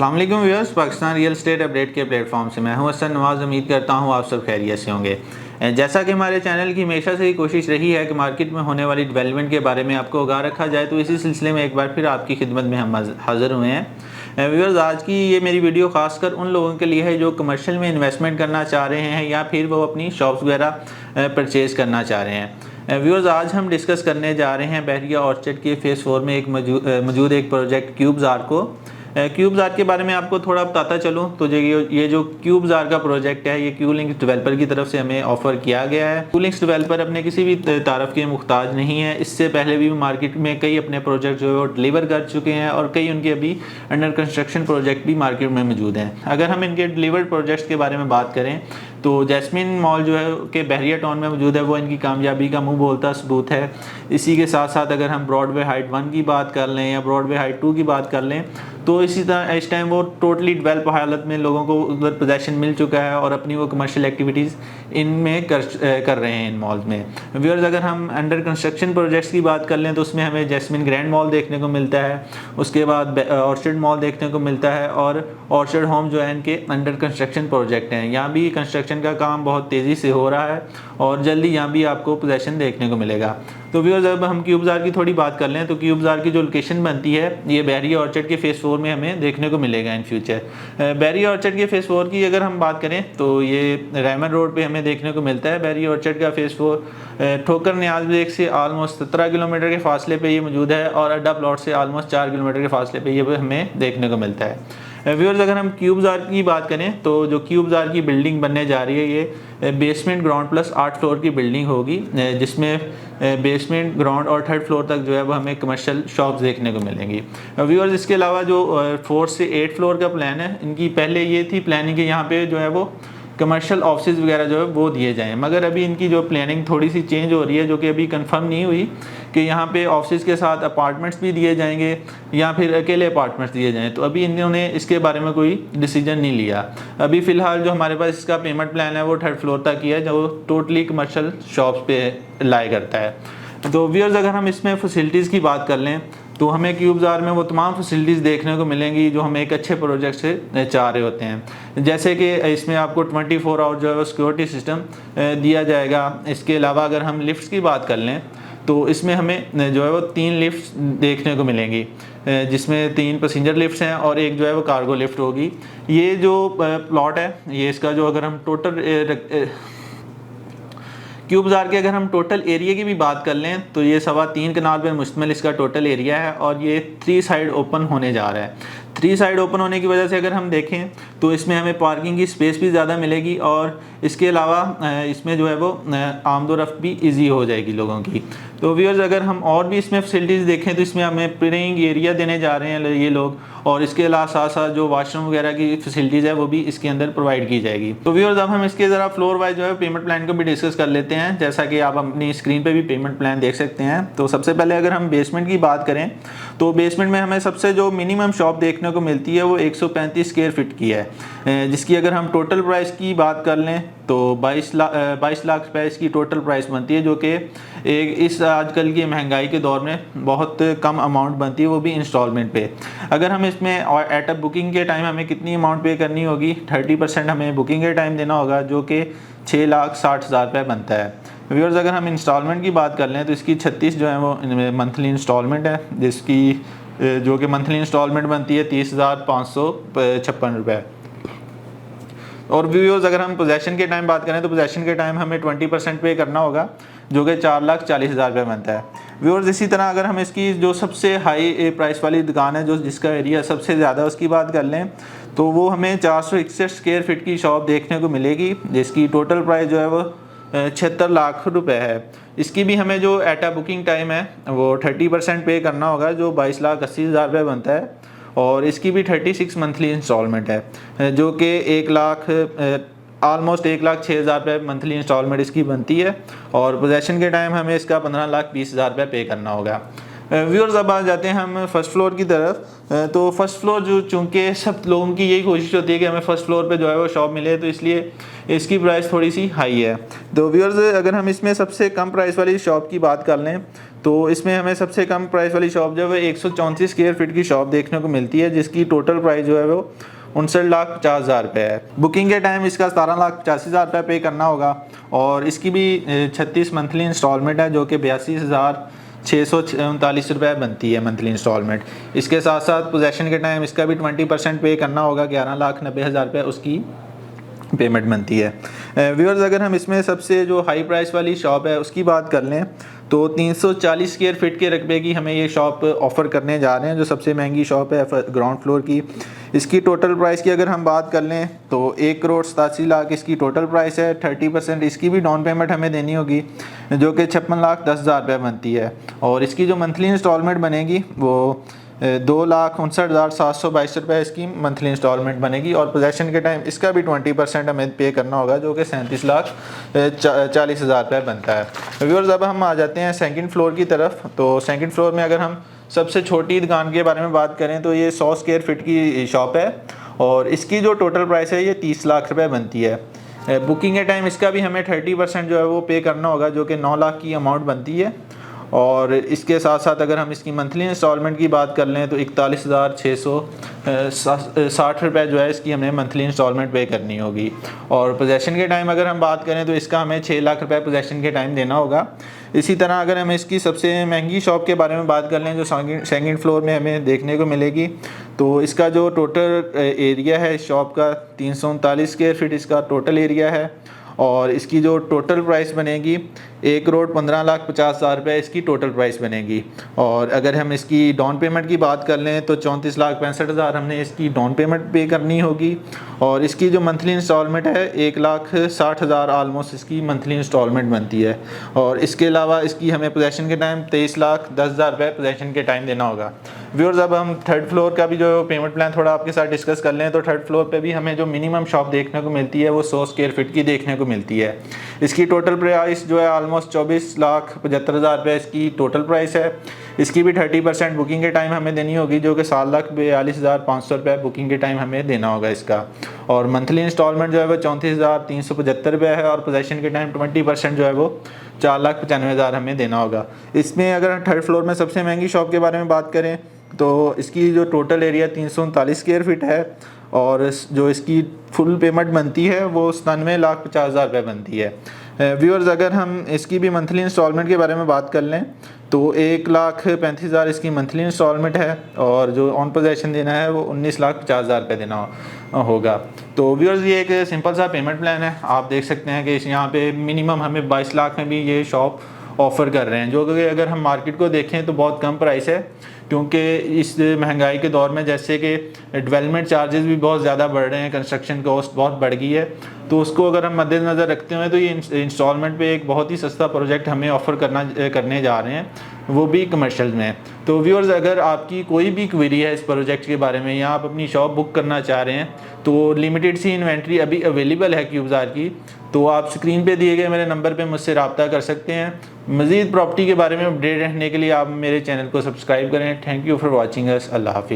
अस्सलाम वालेकुम viewers, Pakistan real estate update के प्लेटफॉर्म से मैं हूं हसन नवाज़। उम्मीद करता हूं आप सब खैरियत से होंगे। जैसा कि हमारे चैनल की हमेशा से ही कोशिश रही है कि मार्केट में होने वाली डेवलपमेंट के बारे में आपको आगाह रखा जाए, तो इसी सिलसिले में एक बार फिर आपकी खिदमत में हम हाज़िर हुए हैं। व्यूअर्स, आज की ये मेरी वीडियो खासकर उन लोगों के लिए है जो कमर्शियल में इन्वेस्टमेंट करना चाह रहे हैं या फिर वो अपनी शॉप्स वगैरह परचेज़ करना चाह रहे हैं। व्यूअर्स, आज हम डिस्कस करने जा रहे हैं बहरिया ऑर्चर्ड के फेज़ 4 में एक मौजूद एक प्रोजेक्ट क्यूब्स आर को। क्यूब्स आर के बारे में आपको थोड़ा बताता चलूँ तो ये जो क्यूब्स आर का प्रोजेक्ट है, ये क्यूलिंक्स डेवलपर की तरफ से हमें ऑफर किया गया है। क्यूलिंक्स डेवलपर अपने किसी भी तारफ़ के मुख्ताज नहीं है। इससे पहले भी मार्केट में कई अपने प्रोजेक्ट जो है वो डिलीवर कर चुके हैं और कई उनके अभी अंडर कंस्ट्रक्शन प्रोजेक्ट भी मार्केट में मौजूद हैं। अगर हम इनके डिलीवर्ड प्रोजेक्ट्स के बारे में बात करें तो जैस्मिन मॉल जो है कि बहरिया टाउन में मौजूद है, वो इनकी कामयाबी का मुंह बोलता सबूत है। इसी के साथ साथ अगर हम ब्रॉडवे हाइट 1 की बात कर लें या ब्रॉडवे हाइट 2 की बात कर लें तो इसी तरह इस टाइम वो टोटली डेवलप हालत में लोगों को उधर पोजेसन मिल चुका है और अपनी वो कमर्शियल एक्टिविटीज़ इनमें कर रहे हैं इन मॉल्स में। व्यूअर्स, अगर हम अंडर कंस्ट्रक्शन प्रोजेक्ट्स की बात कर लें तो उसमें हमें जैस्मिन ग्रैंड मॉल देखने को मिलता है, उसके बाद ऑर्चर्ड मॉल देखने को मिलता है और ऑर्चर्ड होम जो है इनके अंडर कंस्ट्रक्शन प्रोजेक्ट हैं। यहाँ भी कंस्ट्रक्शन का काम बहुत तेज़ी से हो रहा है और जल्दी यहाँ भी आपको पोजेसन देखने को मिलेगा। तो व्यूअर्स, अब हम क्यूब्स आर की थोड़ी बात कर लें तो क्यूब्स आर की जो लोकेशन बनती है ये बहरिया ऑर्चर्ड के फेज़ 4 में हमें देखने को मिलेगा इन फ्यूचर। बहरिया ऑर्चर्ड के फेज़ 4 की अगर हम बात करें तो ये रेमन रोड पे हमें देखने को मिलता है। बहरिया ऑर्चर्ड का फेज़ 4 ठोकर न्याज ब्रेक से आलमोस्ट 17 किलोमीटर के फासले पे ये मौजूद है और अड्डा प्लॉट से आलमोस्ट 4 किलोमीटर के फासले पे ये हमें देखने को मिलता है। व्यूअर्स, अगर हम क्यूब्स आर की बात करें तो जो क्यूब्स आर की बिल्डिंग बनने जा रही है ये बेसमेंट ग्राउंड प्लस 8 फ्लोर की बिल्डिंग होगी, जिसमें बेसमेंट ग्राउंड और 3rd फ्लोर तक जो है वो हमें कमर्शियल शॉप्स देखने को मिलेंगी। व्यूअर्स, इसके अलावा जो 4 से 8 फ्लोर का प्लान है, इनकी पहले ये थी प्लानिंग कि यहाँ पे जो है वो कमर्शियल ऑफिस वगैरह जो है वो दिए जाएं, मगर अभी इनकी जो प्लानिंग थोड़ी सी चेंज हो रही है जो कि अभी कंफर्म नहीं हुई कि यहाँ पे ऑफिस के साथ अपार्टमेंट्स भी दिए जाएंगे या फिर अकेले अपार्टमेंट्स दिए जाएं। तो अभी इन्होंने इसके बारे में कोई डिसीजन नहीं लिया। अभी फ़िलहाल जो हमारे पास इसका पेमेंट प्लान है वो 3rd फ्लोर तक ही है, जो टोटली कमर्शियल शॉप्स पे लाया करता है। तो व्यूअर्स, अगर हम इसमें फैसिलिटीज़ की बात कर लें तो हमें क्यूब्स आर में वो तमाम फैसिलिटीज़ देखने को मिलेंगी जो हम एक अच्छे प्रोजेक्ट से चाह रहे होते हैं। जैसे कि इसमें आपको 24 आवर जो है वो सिक्योरिटी सिस्टम दिया जाएगा। इसके अलावा अगर हम लिफ्ट्स की बात कर लें तो इसमें हमें जो है वो 3 लिफ्ट्स देखने को मिलेंगी, जिसमें 3 पैसेंजर लिफ्ट्स हैं और एक जो है वो कार्गो लिफ्ट होगी। ये जो प्लॉट है ये इसका जो अगर हम टोटल क्यूब्स आर के अगर हम टोटल एरिया की भी बात कर लें तो ये 3.25 कनाल पर मुश्तमिल इसका टोटल एरिया है और ये 3 साइड ओपन होने जा रहा है। 3 साइड ओपन होने की वजह से अगर हम देखें तो इसमें हमें पार्किंग की स्पेस भी ज़्यादा मिलेगी और इसके अलावा इसमें जो है वो आमदोरफ्त भी इजी हो जाएगी लोगों की। तो व्यूअर्स, अगर हम और भी इसमें फैसिलिटीज़ देखें तो इसमें हमें प्लेइंग एरिया देने जा रहे हैं ये लोग और इसके अलावा साथ साथ जो वॉशरूम वगैरह की फैसिलिटीज़ है वो भी इसके अंदर प्रोवाइड की जाएगी। तो व्यूअर्स, अब हम इसके ज़रा फ्लोर वाइज जो है पेमेंट प्लान को भी डिस्कस कर लेते हैं। जैसा कि आप अपनी स्क्रीन पे भी पेमेंट प्लान देख सकते हैं। तो सबसे पहले अगर हम बेसमेंट की बात करें तो बेसमेंट में हमें सबसे जो मिनिमम शॉप देखने को मिलती है वो 135 स्क्वायर फीट की है, जिसकी अगर हम टोटल प्राइस की बात कर लें तो 22 लाख रुपए इसकी टोटल प्राइस बनती है, जो कि एक इस आजकल की महंगाई के दौर में बहुत कम अमाउंट बनती है, वो भी इंस्टॉलमेंट पे। अगर हम इसमें एट अ बुकिंग के टाइम हमें कितनी अमाउंट पे करनी होगी, 30% हमें बुकिंग के टाइम देना होगा, जो कि 6,60,000 रुपये बनता है। व्यूअर्स, अगर हम इंस्टॉलमेंट की बात कर लें तो इसकी 36 जो है वो मंथली इंस्टॉलमेंट है, जिसकी जो कि मंथली इंस्टॉलमेंट बनती है 30,556 रुपये। और व्यूअर्स, अगर हम पोजेसन के टाइम बात करें तो पोजेसन के टाइम हमें 20% पे करना होगा, जो कि 4,40,000 रुपये बनता है। व्यूअर्स, इसी तरह अगर हम इसकी जो सबसे हाई प्राइस वाली दुकान है, जो जिसका एरिया सबसे ज़्यादा उसकी बात कर लें तो वो हमें 461 स्क्वायर फीट की शॉप देखने को मिलेगी, जिसकी टोटल प्राइस जो है वो 76 लाख रुपए है। इसकी भी हमें जो एटा बुकिंग टाइम है वो 30% पे करना होगा, जो 22,80,000 रुपये बनता है और इसकी भी 36 मंथली इंस्टॉलमेंट है, जो कि 1,06,000 रुपये मंथली इंस्टॉलमेंट इसकी बनती है और पोजेसन के टाइम हमें इसका 15,20,000 रुपये पे करना होगा। व्यूअर्स, अब आ जाते हैं हम फर्स्ट फ्लोर की तरफ। तो फर्स्ट फ्लोर जो चूँकि सब लोगों की यही कोशिश होती है कि हमें फर्स्ट फ्लोर पे जो है वो शॉप मिले, तो इसलिए इसकी प्राइस थोड़ी सी हाई है। तो व्यूअर्स, अगर हम इसमें सबसे कम प्राइस वाली शॉप की बात कर लें तो इसमें हमें सबसे कम प्राइस वाली शॉप जो है 134 स्क्वायर फीट की शॉप देखने को मिलती है, जिसकी टोटल प्राइस जो है वो 59,50,000 रुपये है। बुकिंग के टाइम इसका 17,85,000 रुपये पे करना होगा और इसकी भी 36 मंथली इंस्टॉलमेंट है, जो कि 82,639 रुपये बनती है मंथली इंस्टॉलमेंट। इसके साथ साथ पोजेसन के टाइम इसका भी 20% पे करना होगा, 11,90,000 रुपये उसकी पेमेंट बनती है। व्यूअर्स, अगर हम इसमें सबसे जो हाई प्राइस वाली शॉप है उसकी बात कर लें तो 340 स्क्वायर फीट के रकबे की हमें ये शॉप ऑफ़र करने जा रहे हैं, जो सबसे महंगी शॉप है ग्राउंड फ्लोर की। इसकी टोटल प्राइस की अगर हम बात कर लें तो 1,87,00,000 इसकी टोटल प्राइस है। 30% इसकी भी डाउन पेमेंट हमें देनी होगी, जो कि 56,10,000 रुपये बनती है। और इसकी जो मंथली इंस्टॉलमेंट बनेगी वो 2,59,722 रुपये इसकी मंथली इंस्टॉलमेंट बनेगी। और पोजेसन के टाइम इसका भी 20% हमें पे करना होगा, जो कि 37,40,000 रुपये बनता है। व्यूअर्स, अब हम आ जाते हैं सेकंड फ्लोर की तरफ। तो सेकंड फ्लोर में अगर हम सबसे छोटी दुकान के बारे में बात करें तो ये 100 स्क्वायर फीट की शॉप है और इसकी जो टोटल प्राइस है ये 30 लाख रुपये बनती है। बुकिंग के टाइम इसका भी हमें 30% जो है वो पे करना होगा, जो कि 9 लाख की अमाउंट बनती है। और इसके साथ साथ अगर हम इसकी मंथली इंस्टॉलमेंट की बात कर लें तो 41,660 रुपये जो है इसकी हमें मंथली इंस्टॉलमेंट पे करनी होगी। और पोजेसन के टाइम अगर हम बात करें तो इसका हमें 6 लाख रुपये पोजेसन के टाइम देना होगा। इसी तरह अगर हम इसकी सबसे महंगी शॉप के बारे में बात कर लें जो सेकंड फ्लोर में हमें देखने को मिलेगी, तो इसका जो टोटल एरिया है इस शॉप का 339 स्क्वायर फीट इसका टोटल एरिया है। और इसकी जो टोटल प्राइस बनेगी 1,15,50,000 रुपये इसकी टोटल प्राइस बनेगी। और अगर हम इसकी डाउन पेमेंट की बात कर लें तो 34,65,000 हमने इसकी डाउन पेमेंट पे करनी होगी। और इसकी जो मंथली इंस्टॉलमेंट है 1,60,000 आलमोस्ट इसकी मंथली इंस्टॉलमेंट बनती है। और इसके अलावा इसकी हमें पोजेसन के टाइम 23,10,000 रुपये पोजेसन के टाइम देना होगा। व्यूअर्स, अब हम थर्ड फ्लोर का भी जो पेमेंट प्लान थोड़ा आपके साथ डिस्कस कर लें तो थर्ड फ्लोर पे भी हमें जो मिनिमम शॉप देखने को मिलती है वो 100 स्क्वायर फीट की देखने को मिलती है। इसकी टोटल प्राइस जो है ऑलमोस्ट 24,75,000 रुपये इसकी टोटल प्राइस है। इसकी भी 30% बुकिंग के टाइम हमें देनी होगी, जो कि 7,42,500 रुपये बुकिंग के टाइम हमें देना होगा इसका। और मंथली इंस्टॉलमेंट जो है वो 34,375 रुपये है। और पोजेसन के टाइम 20% जो है वो 4,95,000 हमें देना होगा। इसमें अगर थर्ड फ्लोर में सबसे महंगी शॉप के बारे में बात करें तो इसकी जो टोटल एरिया 339 स्क्वायर फीट है और जो इसकी फुल पेमेंट बनती है वो 97,50,000 रुपये बनती है। व्यूअर्स, अगर हम इसकी भी मंथली इंस्टॉलमेंट के बारे में बात कर लें तो 1,35,000 इसकी मंथली इंस्टॉलमेंट है और जो ऑन पोजेसन देना है वो 19,50,000 रुपये देना होगा। तो व्यूअर्स, ये एक सिंपल सा पेमेंट प्लान है। आप देख सकते हैं कि यहाँ पे मिनिमम हमें 22 लाख में भी ये शॉप ऑफ़र कर रहे हैं, जो कि अगर हम मार्केट को देखें तो बहुत कम प्राइस है, क्योंकि इस महंगाई के दौर में जैसे कि डेवलपमेंट चार्जेस भी बहुत ज़्यादा बढ़ रहे हैं, कंस्ट्रक्शन कॉस्ट बहुत बढ़ गई है, तो उसको अगर हम मद्देनज़र रखते हुए तो ये इंस्टॉलमेंट पे एक बहुत ही सस्ता प्रोजेक्ट हमें ऑफ़र करने जा रहे हैं, वो भी कमर्शियल में। तो व्यूअर्स, अगर आपकी कोई भी क्वेरी है इस प्रोजेक्ट के बारे में या आप अपनी शॉप बुक करना चाह रहे हैं तो लिमिटेड सी इन्वेंट्री अभी अवेलेबल है क्यूबजार की, तो आप स्क्रीन पे दिए गए मेरे नंबर पे मुझसे रब्ता कर सकते हैं। मज़ीद प्रॉपर्टी के बारे में अपडेट रहने के लिए आप मेरे चैनल को सब्सक्राइब करें। Thank you for watching us. Allah हाफिज़।